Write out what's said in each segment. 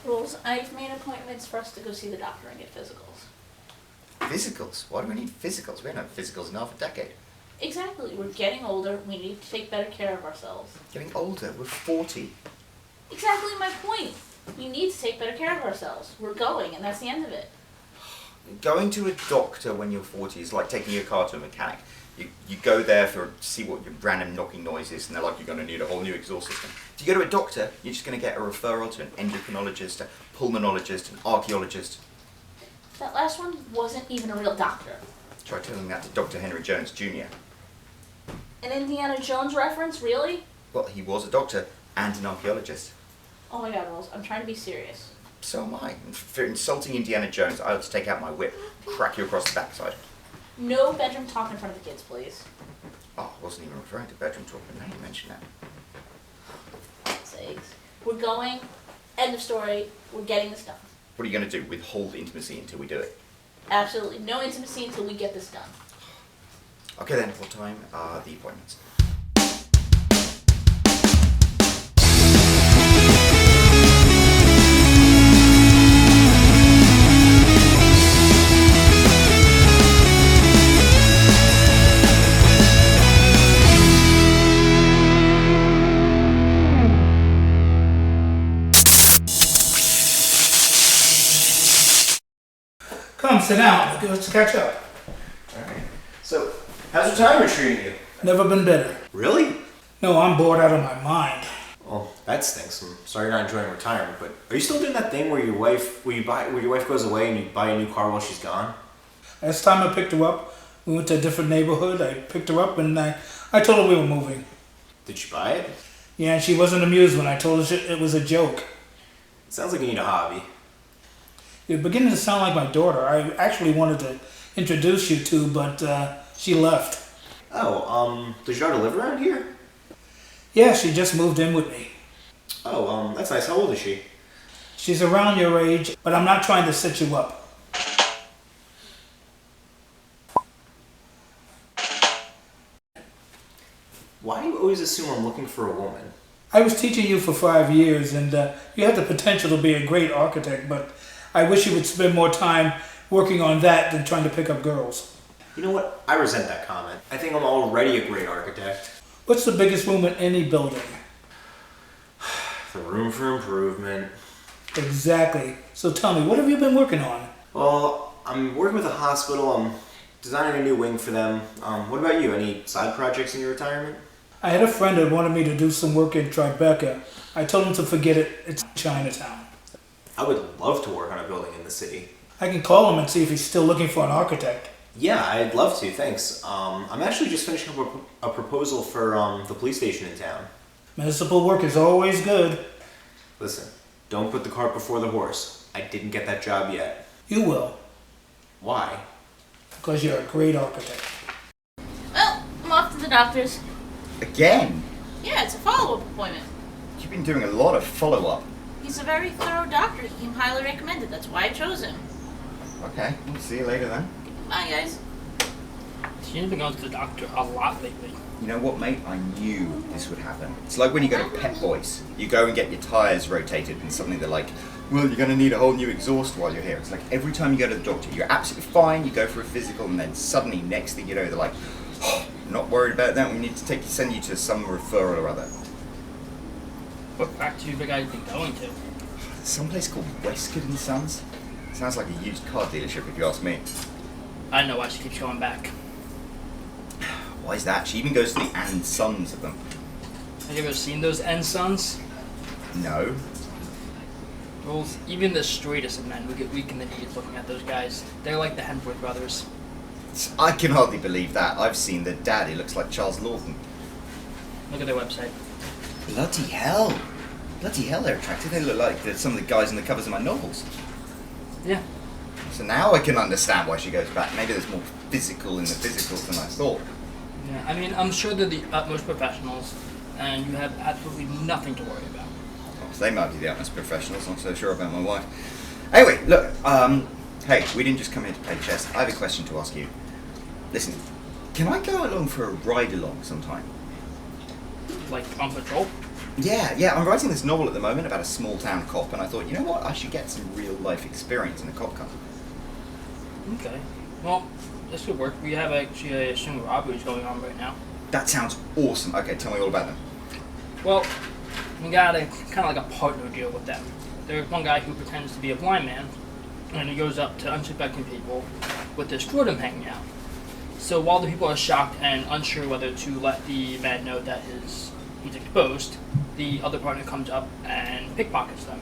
Rules, I've made appointments for us to go see the doctor and get physicals. Physicals? Why do we need physicals? We haven't had physicals in half a decade. Exactly. We're getting older. We need to take better care of ourselves. Getting older? We're 40. Exactly my point. We need to take better care of ourselves. We're going, and that's the end of it. Going to a doctor when you're 40 is like taking your car to a mechanic. You go there for see what your random knocking noise is, and they're like, you're going to need a whole new exhaust system. If you go to a doctor, you're just going to get a referral to an endocrinologist, a pulmonologist, an archaeologist. That last one wasn't even a real doctor. Try telling that to Dr. Henry Jones Jr. An Indiana Jones reference, really? Well, he was a doctor and an archaeologist. Oh my god, Rolls, I'm trying to be serious. So am I. For insulting Indiana Jones, I ought to take out my whip, crack you across the backside. No bedroom talk in front of the kids, please. Oh, I wasn't even referring to bedroom talk, but now you mention that. Sakes. We're going. End of story. We're getting this done. What are you going to do? Withhold intimacy until we do it? Absolutely no intimacy until we get this done. Okay then, what time are the appointments? Come, sit down. Let's catch up. Alright. So, how's retirement treating you? Never been better. Really? No, I'm bored out of my mind. Well, that stinks. I'm sorry you're not enjoying retirement, but are you still doing that thing where your wife goes away and you buy a new car while she's gone? Last time I picked her up, we went to a different neighborhood. I picked her up and I told her we were moving. Did she buy it? Yeah, and she wasn't amused when I told her it was a joke. It sounds like you need a hobby. You're beginning to sound like my daughter. I actually wanted to introduce you to, but she left. Oh, does your daughter live around here? Yeah, she just moved in with me. Oh, that's nice. How old is she? She's around your age, but I'm not trying to set you up. Why do you always assume I'm looking for a woman? I was teaching you for 5 years, and you have the potential to be a great architect, but I wish you would spend more time working on that than trying to pick up girls. You know what? I resent that comment. I think I'm already a great architect. What's the biggest room in any building? The room for improvement. Exactly. So tell me, what have you been working on? Well, I'm working with a hospital. I'm designing a new wing for them. What about you? Any side projects in your retirement? I had a friend that wanted me to do some work in Tribeca. I told him to forget it. It's Chinatown. I would love to work on a building in the city. I can call him and see if he's still looking for an architect. Yeah, I'd love to, thanks. I'm actually just finishing up a proposal for the police station in town. Municipal work is always good. Listen, don't put the cart before the horse. I didn't get that job yet. You will, Why? because you're a great architect. Well, I'm off to the doctor's. Again? Yeah, it's a follow-up appointment. You've been doing a lot of follow-up. He's a very thorough doctor. He highly recommended. That's why I chose him. Okay, we'll see you later then. Bye, guys. She's been going to the doctor a lot lately. You know what, mate? I knew this would happen. It's like when you go to Pep Boys. You go and get your tyres rotated and suddenly they're like, well, you're going to need a whole new exhaust while you're here. It's like every time you go to the doctor, you're absolutely fine, you go for a physical, and then suddenly, next thing you know, they're like, oh, not worried about that, we need to send you to some referral or other. What practice have you guys been going to? There's some place called Westcott and Sons. Sounds like a used car dealership if you ask me. I know why she keeps going back. Why is that? She even goes to the and sons of them. Have you ever seen those N sons? No. Well, even the straightest of men would get weak in the knees looking at those guys. They're like the Hemsworth brothers. I can hardly believe that. I've seen the dad, he looks like Charles Lawton. Look at their website. Bloody hell. Bloody hell, they're attractive. They look like some of the guys on the covers of my novels. Yeah. So now I can understand why she goes back. Maybe there's more physical in the physicals than I thought. Yeah, I mean, I'm sure they're the utmost professionals, and you have absolutely nothing to worry about. Oh, so they might be the utmost professionals, I'm not so sure about my wife. Anyway, look, hey, we didn't just come here to play chess. I have a question to ask you. Listen, can I go along for a ride-along sometime? Like on patrol? Yeah, I'm writing this novel at the moment about a small town cop, and I thought, you know what, I should get some real life experience in a cop car. Okay. Well, this could work. We have actually a string of robberies going on right now. That sounds awesome. Okay, tell me all about them. Well, we got a kind of like a partner deal with them. There's one guy who pretends to be a blind man, and he goes up to unsuspecting people with this scrotum hanging out. So while the people are shocked and unsure whether to let the man know that he's exposed, the other partner comes up and pickpockets them.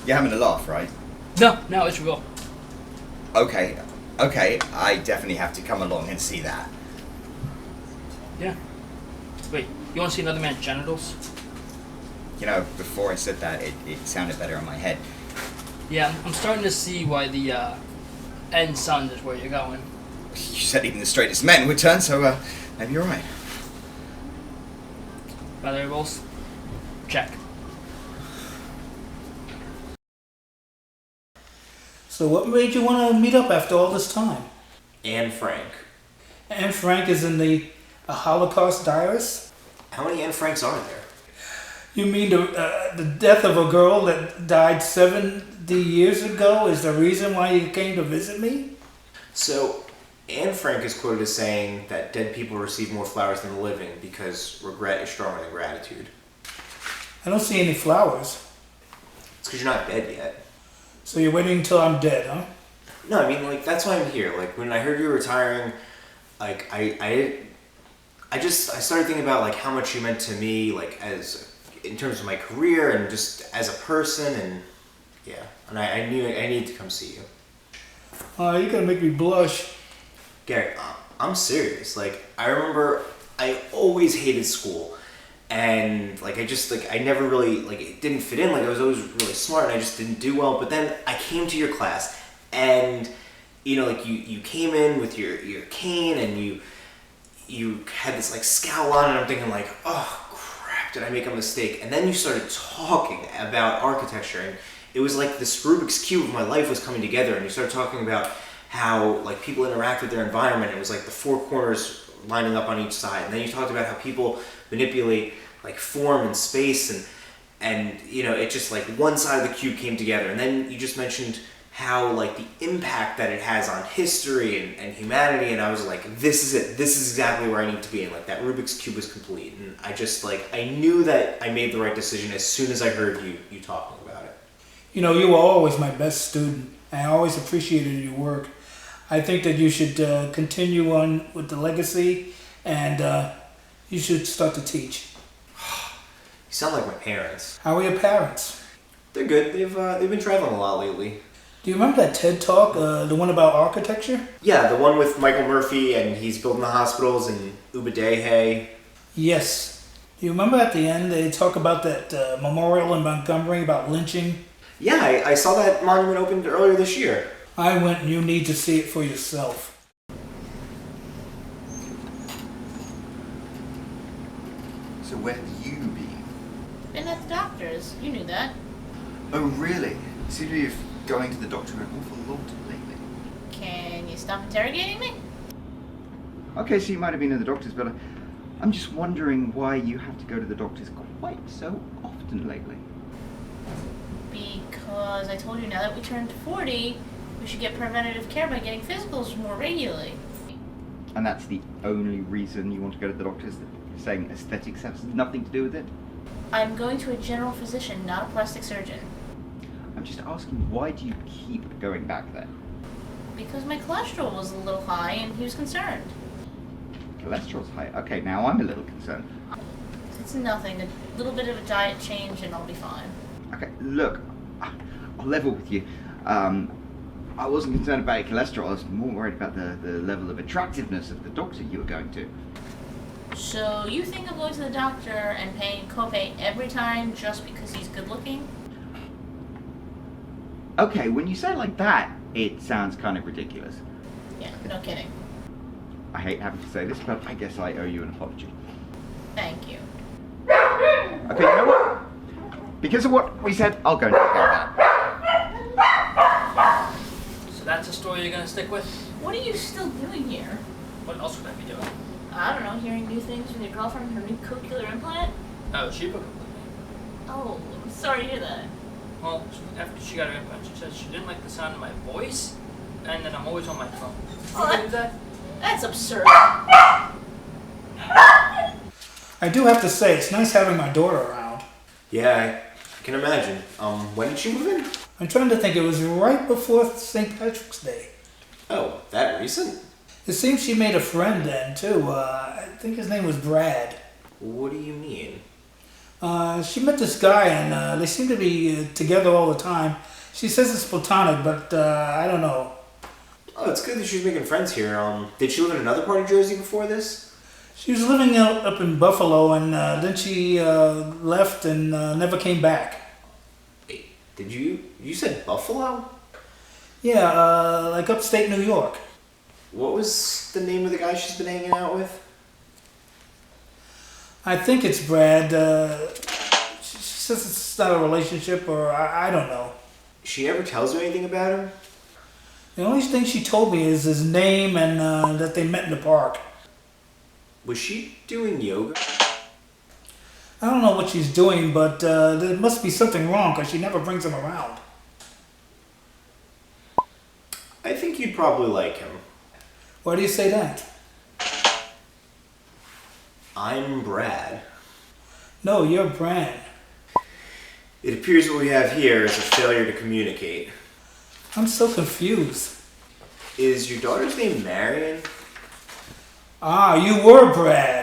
You're having a laugh, right? No, it's real. Okay, I definitely have to come along and see that. Yeah. Wait, you want to see another man's genitals? You know, before I said that, it sounded better in my head. Yeah, I'm starting to see why the end sun is where you're going. You said even the straightest men would turn, so maybe you're right. Variables? Check. So what made you want to meet up after all this time? Anne Frank. Anne Frank is in the Holocaust diarist? How many Anne Franks are there? You mean the death of a girl that died 70 years ago is the reason why you came to visit me? So, Anne Frank is quoted as saying that dead people receive more flowers than the living because regret is stronger than gratitude. I don't see any flowers. It's because you're not dead yet. So you're waiting until I'm dead, huh? No, I mean, like, that's why I'm here. Like, when I heard you were retiring, like, I started thinking about, like, how much you meant to me, like, in terms of my career and just as a person, and yeah. And I knew I needed to come see you. You're gonna make me blush. Gary, I'm serious. Like, I remember I always hated school. And, like, I never really, like, it didn't fit in. Like, I was always really smart and I just didn't do well. But then I came to your class and, you know, like, you came in with your cane and you had this, like, scowl on and I'm thinking, like, oh, crap, did I make a mistake? And then you started talking about architecture and it was like this Rubik's Cube of my life was coming together and you started talking about how, like, people interact with their environment. It was like the four corners lining up on each side. And then you talked about how people manipulate, like, form and space and you know, it just, like, one side of the cube came together. And then you just mentioned how, like, the impact that it has on history and humanity, and I was like, this is it. This is exactly where I need to be. And, like, that Rubik's Cube was complete. And I just, like, I knew that I made the right decision as soon as I heard you talking about it. You know, you were always my best student. I always appreciated your work. I think that you should continue on with the legacy and you should start to teach. You sound like my parents. How are your parents? They're good. They've been traveling a lot lately. Do you remember that TED Talk, the one about architecture? Yeah, the one with Michael Murphy and he's building the hospitals in Ubadehe. Yes. Do you remember at the end they talk about that memorial in Montgomery about lynching? Yeah, I saw that monument opened earlier this year. I went and you need to see it for yourself. So where have you been? Been at the doctor's. You knew that. Oh, really? You seem to be going to the doctor an awful lot lately. Can you stop interrogating me? Okay, so you might have been to the doctor's, but I'm just wondering why you have to go to the doctor's quite so often lately. Because I told you now that we turned 40, we should get preventative care by getting physicals more regularly. And that's the only reason you want to go to the doctor's? Saying aesthetics has nothing to do with it? I'm going to a general physician, not a plastic surgeon. I'm just asking, why do you keep going back there? Because my cholesterol was a little high and he was concerned. Cholesterol's high. Okay, now I'm a little concerned. It's nothing. A little bit of a diet change and I'll be fine. Okay, look, I'll level with you. I wasn't concerned about your cholesterol. I was more worried about the level of attractiveness of the doctor you were going to. So you think I'm going to the doctor and paying copay every time just because he's good looking? Okay, when you say it like that, it sounds kind of ridiculous. Yeah, no kidding. I hate having to say this, but I guess I owe you an apology. Thank you. Okay, you know what? Because of what we said, I'll go and take care of that. So that's a story you're gonna stick with? What are you still doing here? What else would I be doing? I don't know, hearing new things from your girlfriend and her new cochlear implant? Oh, she put a Oh, I'm sorry to hear that. Well, after she got her implant, she said she didn't like the sound of my voice, and that I'm always on my phone. Oh, You believe that? That's absurd. I do have to say, it's nice having my daughter around. Yeah, I can imagine. When did she move in? I'm trying to think, it was right before St. Patrick's Day. Oh, that recent? It seems she made a friend then, too. I think his name was Brad. What do you mean? She met this guy, and they seem to be together all the time. She says it's platonic, but I don't know. Oh, it's good that she's making friends here. Did she live in another part of Jersey before this? She was living up in Buffalo, and then she left and never came back. Wait, did you said Buffalo? Yeah, like upstate New York. What was the name of the guy she's been hanging out with? I think it's Brad. She says it's not a relationship, or I don't know. She ever tells you anything about him? The only thing she told me is his name and that they met in the park. Was she doing yoga? I don't know what she's doing, but there must be something wrong because she never brings him around. I think you'd probably like him. Why do you say that? I'm Brad. No, you're Bran. It appears what we have here is a failure to communicate. I'm so confused. Is your daughter's name Marion? Ah, you were Brad.